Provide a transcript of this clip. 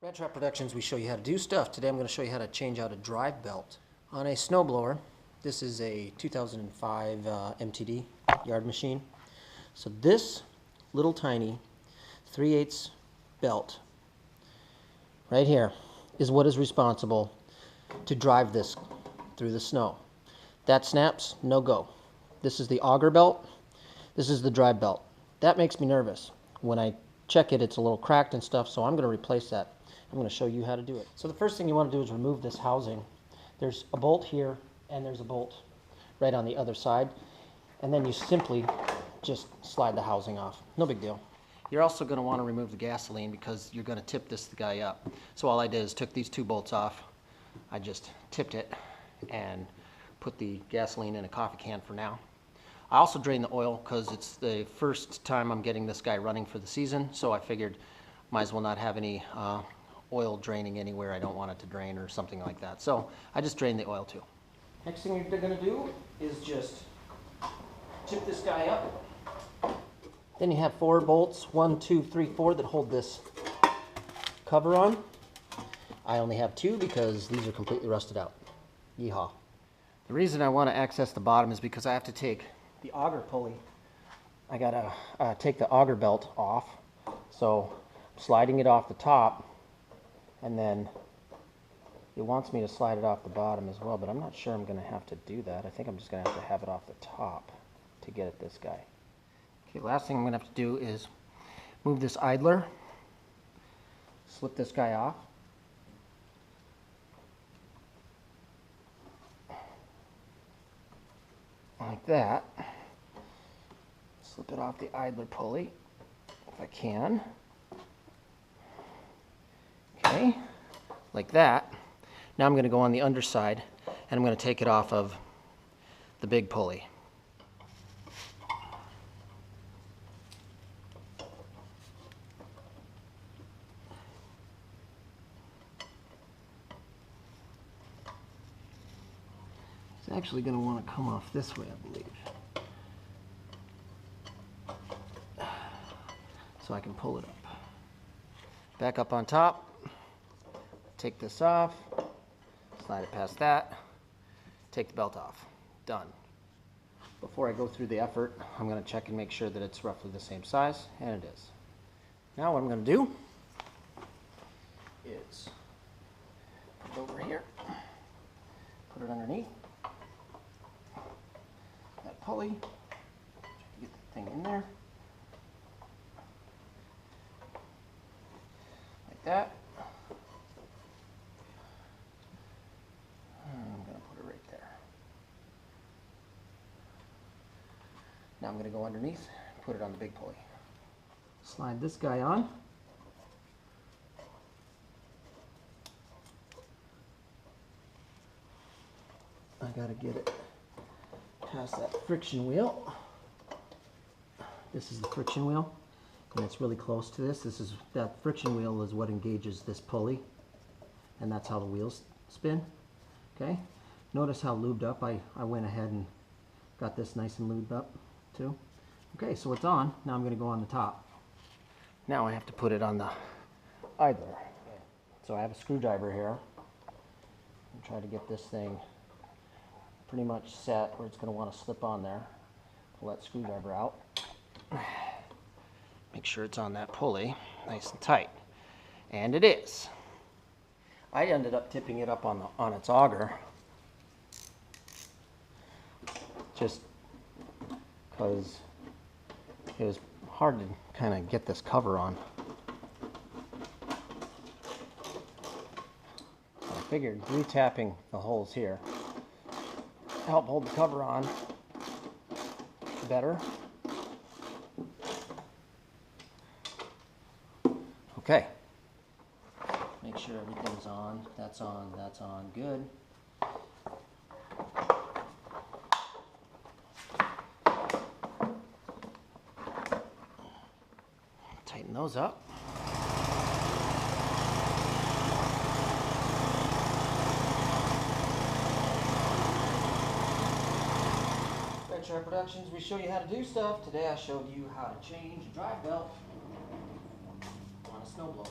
Rattrap Productions, we show you how to do stuff. Today I'm going to show you how to change out a drive belt on a snowblower. This is a 2005 MTD yard machine. So this little tiny 3/8 belt right here is what is responsible to drive this through the snow. That snaps, no go. This is the auger belt. This is the drive belt. That makes me nervous. When I check it, it's a little cracked and stuff, so I'm going to replace that. I'm going to show you how to do it. So the first thing you want to do is remove this housing. There's a bolt here and there's a bolt right on the other side, and then you simply just slide the housing off. No big deal. You're also going to want to remove the gasoline because you're going to tip this guy up. So all I did is took these two bolts off. I just tipped it and put the gasoline in a coffee can for now. I also drained the oil because it's the first time I'm getting this guy running for the season, so I figured might as well not have any oil draining anywhere I don't want it to drain or something like that. So I just drained the oil too. Next thing you're going to do is just tip this guy up. Then you have 4 bolts, 1, 2, 3, 4 that hold this cover on. I only have 2 because these are completely rusted out. Yeehaw. The reason I want to access the bottom is because I have to take the auger pulley. I gotta take the auger belt off. So I'm sliding it off the top, and then it wants me to slide it off the bottom as well, but I'm not sure I'm going to have to do that. I think I'm just going to have it off the top to get at this guy. Okay, last thing I'm going to have to do is move this idler, slip this guy off. Like that. Slip it off the idler pulley if I can. Okay, like that. Now I'm going to go on the underside and I'm going to take it off of the big pulley. It's actually going to want to come off this way, I believe. So I can pull it up. Back up on top. Take this off. Slide it past that. Take the belt off. Done. Before I go through the effort, I'm going to check and make sure that it's roughly the same size, and it is. Now what I'm going to do is put it over here. Put it underneath that pulley. Get the thing in there. Like that. I'm going to put it right there. Now I'm going to go underneath and put it on the big pulley. Slide this guy on. I got to get it past that friction wheel. This is the friction wheel, and it's really close to this. That friction wheel is what engages this pulley, and that's how the wheels spin. Okay, notice how lubed up I went ahead and got this nice and lubed up too. Okay, so it's on. Now I'm going to go on the top. Now I have to put it on the idler. So I have a screwdriver here. I'm trying to get this thing pretty much set where it's going to want to slip on there. Pull that screwdriver out. Make sure it's on that pulley nice and tight. And it is. I ended up tipping it up on its auger just because it was hard to kind of get this cover on. So I figured retapping the holes here help hold the cover on better. Okay. Make sure everything's on. That's on. That's on. Good. Tighten those up. Rattrap Productions, we show you how to do stuff. Today I showed you how to change a drive belt on a snowblower.